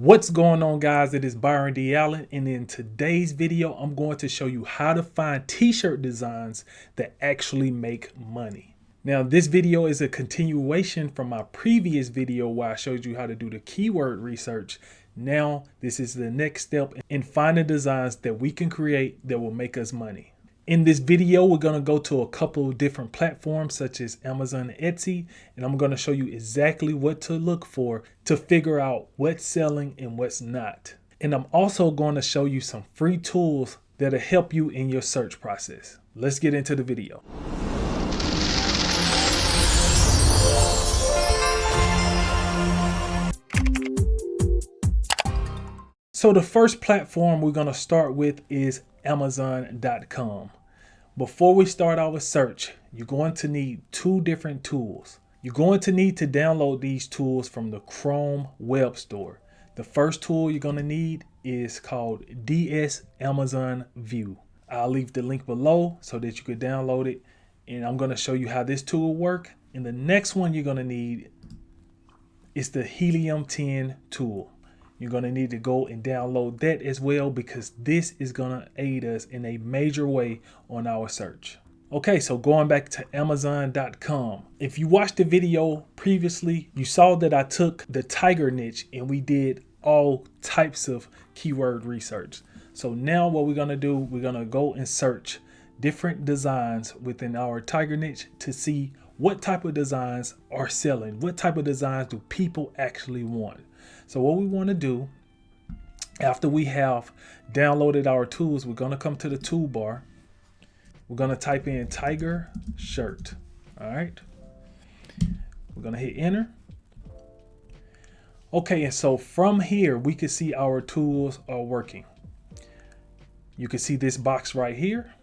What's going on, guys? It is Byron D. Allen, and in today's video I'm going to show you how to find t-shirt designs that actually make money. Now this video is a continuation from my previous video where I showed you how to do the keyword research. Now this is the next step in finding designs that we can create that will make us money. In this video, we're going to go to a couple of different platforms such as Amazon and Etsy, and I'm going to show you exactly what to look for to figure out what's selling and what's not. And I'm also going to show you some free tools that'll help you in your search process. Let's get into the video. So the first platform we're going to start with is Amazon.com. Before we start our search, you're going to need two different tools. You're going to need to download these tools from the Chrome Web Store. The first tool you're going to need is called DS Amazon View. I'll leave the link below so that you can download it, and I'm going to show you how this tool works. And the next one you're going to need is the Helium 10 tool. You're going to need to go and download that as well, because this is going to aid us in a major way on our search. Okay, so going back to Amazon.com. If you watched the video previously, you saw that I took the tiger niche and we did all types of keyword research. So now what we're going to do, we're going to go and search different designs within our tiger niche to see what type of designs are selling. What type of designs do people actually want? So what we want to do, after we have downloaded our tools, we're going to come to the toolbar. We're going to type in tiger shirt. All right. We're going to hit enter. Okay, and so from here, we can see our tools are working. You can see this box right here.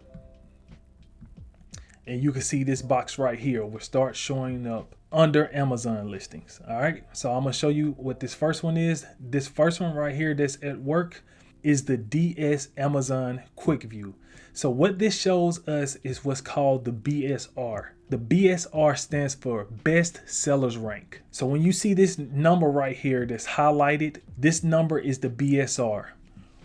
And you can see this box right here will start showing up under Amazon listings. All right, so I'm gonna show you what this first one is. This first one right here that's at work is the DS Amazon Quick View. So what this shows us is what's called the BSR. The BSR stands for Best Sellers Rank. So when you see this number right here that's highlighted, this number is the BSR.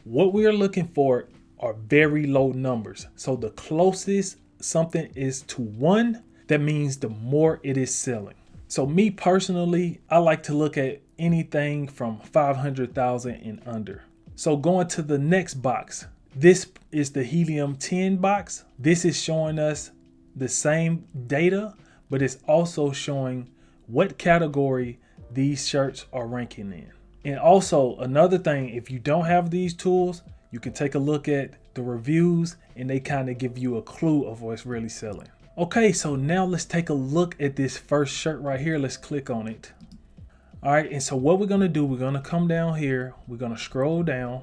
What we are looking for are very low numbers. So the closest something is to 1, that means the more it is selling. So me personally, I like to look at anything from 500,000 and under. So going to the next box, this is the Helium 10 box. This is showing us the same data, but it's also showing what category these shirts are ranking in. And also another thing, if you don't have these tools, you can take a look at the reviews and they kind of give you a clue of what's really selling. Okay, so now let's take a look at this first shirt right here. Let's click on it. All right, and so what we're gonna do, we're gonna come down here, we're gonna scroll down,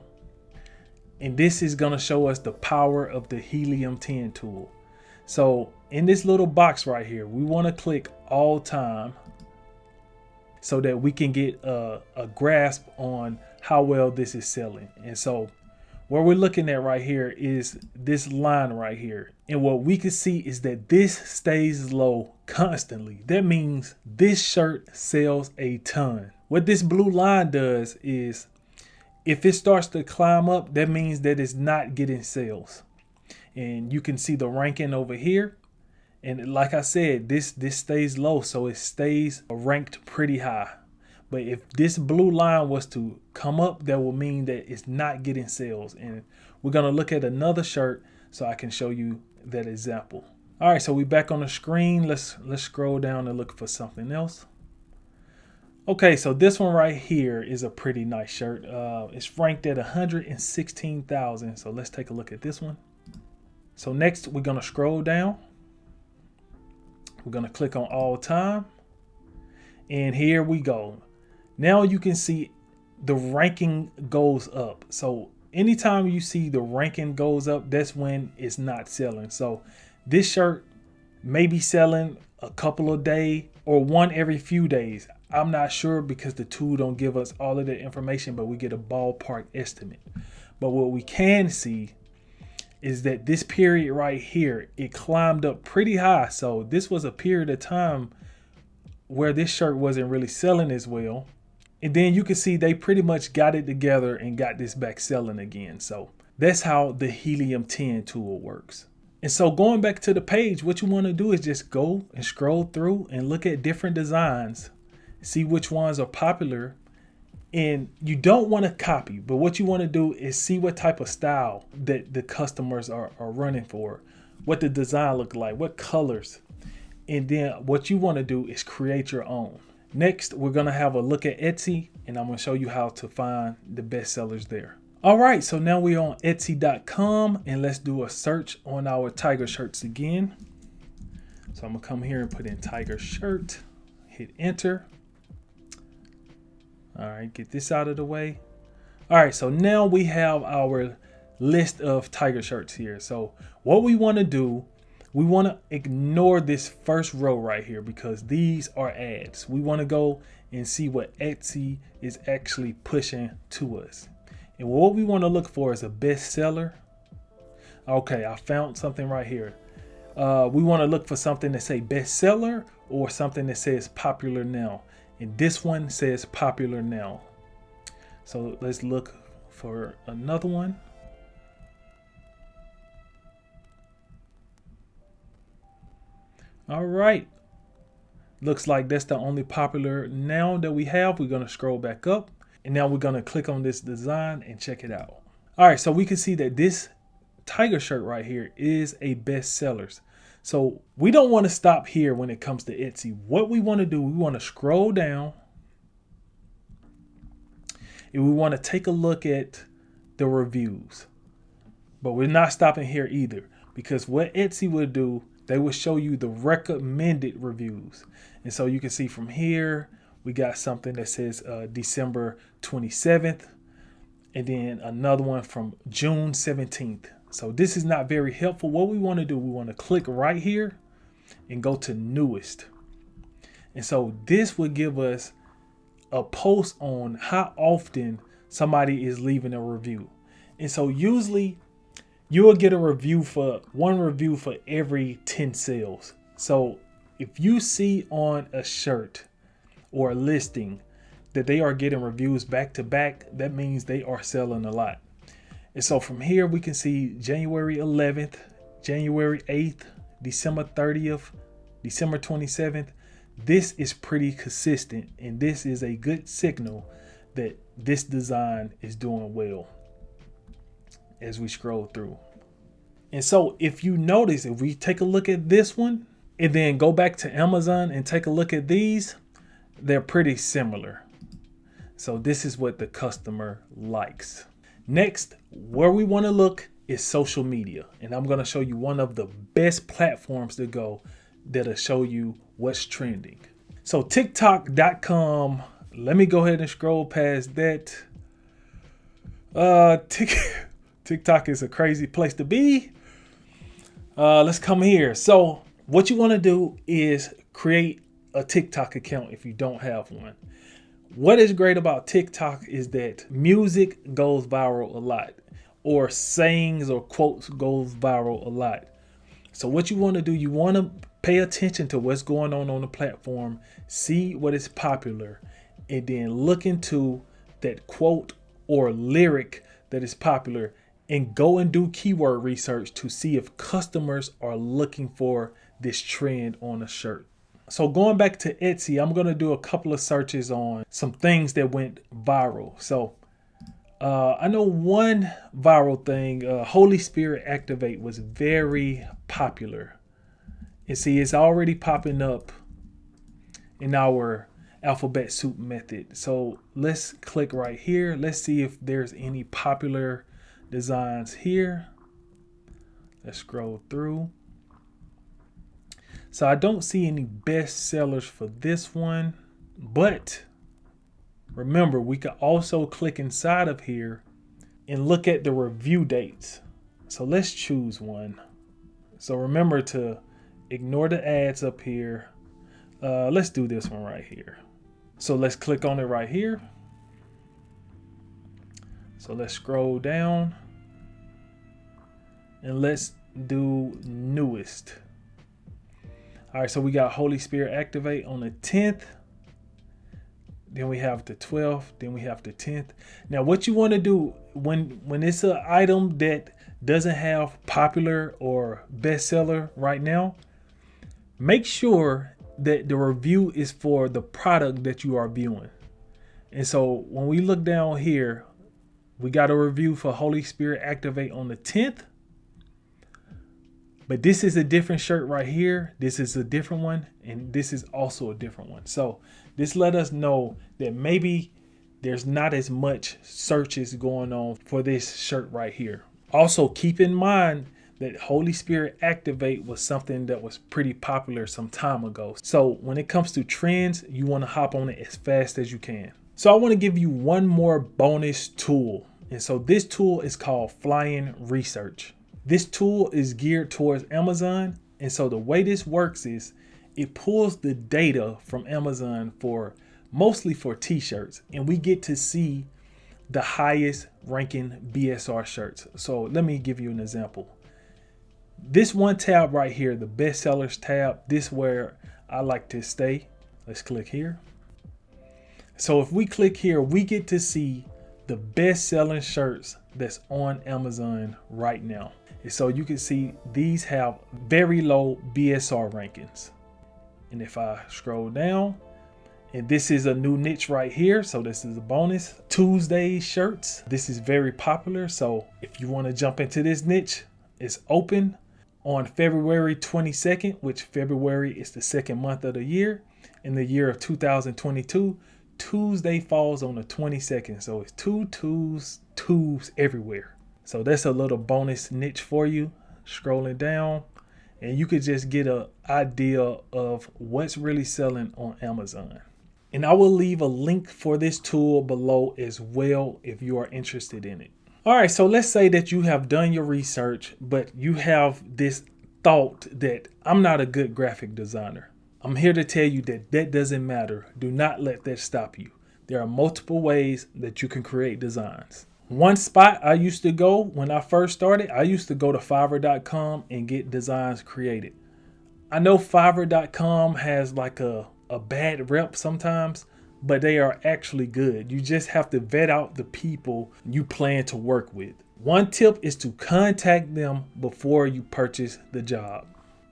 and this is gonna show us the power of the Helium 10 tool. So in this little box right here, we wanna click all time so that we can get a grasp on how well this is selling. And so what we're looking at right here is this line right here. And what we can see is that this stays low constantly. That means this shirt sells a ton. What this blue line does is if it starts to climb up, that means that it's not getting sales. And you can see the ranking over here. And like I said, this stays low, so it stays ranked pretty high. But if this blue line was to come up, that will mean that it's not getting sales. And we're going to look at another shirt so I can show you that example. All right, so we're back on the screen. Let's scroll down and look for something else. Okay, so this one right here is a pretty nice shirt. It's ranked at 116,000. So let's take a look at this one. So next, we're going to scroll down. We're going to click on all time. And here we go. Now you can see the ranking goes up. So anytime you see the ranking goes up, that's when it's not selling. So this shirt may be selling a couple of days or one every few days. I'm not sure because the tool don't give us all of that information, but we get a ballpark estimate. But what we can see is that this period right here, it climbed up pretty high. So this was a period of time where this shirt wasn't really selling as well. And then you can see they pretty much got it together and got this back selling again. So that's how the Helium 10 tool works. And so going back to the page, what you want to do is just go and scroll through and look at different designs, see which ones are popular. And you don't want to copy, but what you want to do is see what type of style that the customers are running for, what the design look like, what colors. And then what you want to do is create your own. Next, we're going to have a look at Etsy, and I'm going to show you how to find the best sellers there. All right, so now we're on Etsy.com, and let's do a search on our tiger shirts again. So I'm gonna come here and put in tiger shirt, hit enter. All right, get this out of the way. All right, so now we have our list of tiger shirts here. So what we want to do, we want to ignore this first row right here because these are ads. We want to go and see what Etsy is actually pushing to us. And what we want to look for is a bestseller. Okay, I found something right here. We want to look for something that say bestseller or something that says popular now. And this one says popular now. So let's look for another one. All right. Looks like that's the only popular now that we have. We're going to scroll back up. And now we're going to click on this design and check it out. All right, so we can see that this tiger shirt right here is a bestseller. So we don't want to stop here when it comes to Etsy. What we want to do, we want to scroll down and we want to take a look at the reviews. But we're not stopping here either, because what Etsy will do, they will show you the recommended reviews. And so you can see from here, we got something that says December 27th, and then another one from June 17th. So this is not very helpful. What we want to do, we want to click right here and go to newest. And so this will give us a post on how often somebody is leaving a review. And so usually you will get a review for one review for every 10 sales. So if you see on a shirt or a listing that they are getting reviews back to back, that means they are selling a lot. And so from here we can see January 11th, January 8th, December 30th, December 27th. This is pretty consistent, and this is a good signal that this design is doing well as we scroll through. And so if you notice, if we take a look at this one and then go back to Amazon and take a look at these, they're pretty similar. So this is what the customer likes. Next, where we want to look is social media. And I'm going to show you one of the best platforms to go that'll show you what's trending. So TikTok.com, let me go ahead and scroll past that. TikTok is a crazy place to be. Let's come here. So what you want to do is create a TikTok account if you don't have one. What is great about TikTok is that music goes viral a lot, or sayings or quotes goes viral a lot. So what you want to do, you want to pay attention to what's going on the platform, see what is popular, and then look into that quote or lyric that is popular and go and do keyword research to see if customers are looking for this trend on a shirt. So going back to Etsy, I'm going to do a couple of searches on some things that went viral. So I know one viral thing, Holy Spirit Activate, was very popular. And see, it's already popping up in our alphabet soup method. So let's click right here. Let's see if there's any popular designs here. Let's scroll through. So I don't see any best sellers for this one, but remember, we can also click inside of here and look at the review dates. So let's choose one. So remember to ignore the ads up here. Let's do this one right here. So let's click on it right here. So let's scroll down and let's do newest. All right, so we got Holy Spirit Activate on the 10th. then we have the 12th, then we have the 10th. Now what you want to do when it's an item that doesn't have popular or bestseller right now, make sure that the review is for the product that you are viewing. And so when we look down here, we got a review for Holy Spirit Activate on the 10th. But this is a different shirt right here. This is a different one. And this is also a different one. So this let us know that maybe there's not as much searches going on for this shirt right here. Also keep in mind that Holy Spirit Activate was something that was pretty popular some time ago. So when it comes to trends, you want to hop on it as fast as you can. So I want to give you one more bonus tool. And so this tool is called Flying Research. This tool is geared towards Amazon. And so the way this works is it pulls the data from Amazon for mostly for t-shirts. And we get to see the highest ranking BSR shirts. So let me give you an example. This one tab right here, the bestsellers tab, this is where I like to stay. Let's click here. So if we click here, we get to see the best selling shirts that's on Amazon right now. And so you can see these have very low BSR rankings. And if I scroll down, and this is a new niche right here. So this is a bonus. Tuesday shirts. This is very popular. So if you want to jump into this niche, it's open on February 22nd, which February is the second month of the year. In the year of 2022, Tuesday falls on the 22nd. So it's two twos everywhere. So that's a little bonus niche for you. Scrolling down, and you could just get an idea of what's really selling on Amazon. And I will leave a link for this tool below as well if you are interested in it. All right, so let's say that you have done your research, but you have this thought that I'm not a good graphic designer. I'm here to tell you that that doesn't matter. Do not let that stop you. There are multiple ways that you can create designs. One spot I used to go when I first started, I used to go to Fiverr.com and get designs created. I know Fiverr.com has like a bad rep sometimes, but they are actually good. You just have to vet out the people you plan to work with. One tip is to contact them before you purchase the job.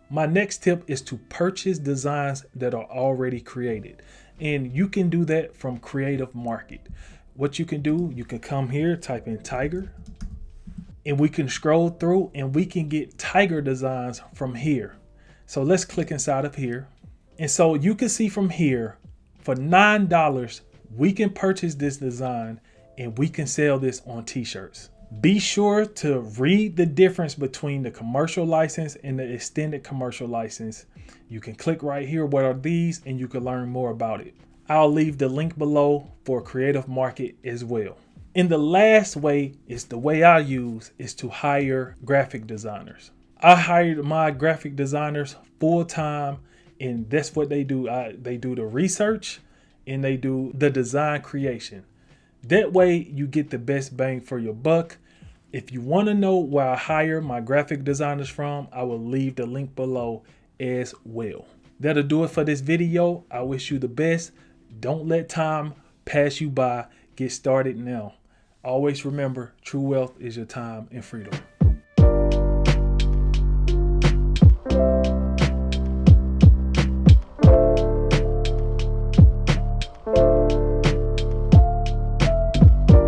My next tip is to purchase designs that are already created. And you can do that from Creative Market. What you can do, you can come here, type in Tiger, and we can scroll through and we can get Tiger designs from here. So let's click inside of here. And so you can see from here, for $9, we can purchase this design and we can sell this on t-shirts. Be sure to read the difference between the commercial license and the extended commercial license. You can click right here, what are these, and you can learn more about it. I'll leave the link below for Creative Market as well. And the last way is the way I use is to hire graphic designers. I hired my graphic designers full time, and that's what they do. They do the research and they do the design creation. That way you get the best bang for your buck. If you want to know where I hire my graphic designers from, I will leave the link below as well. That'll do it for this video. I wish you the best. Don't let time pass you by. Get started now. Always remember, true wealth is your time and freedom.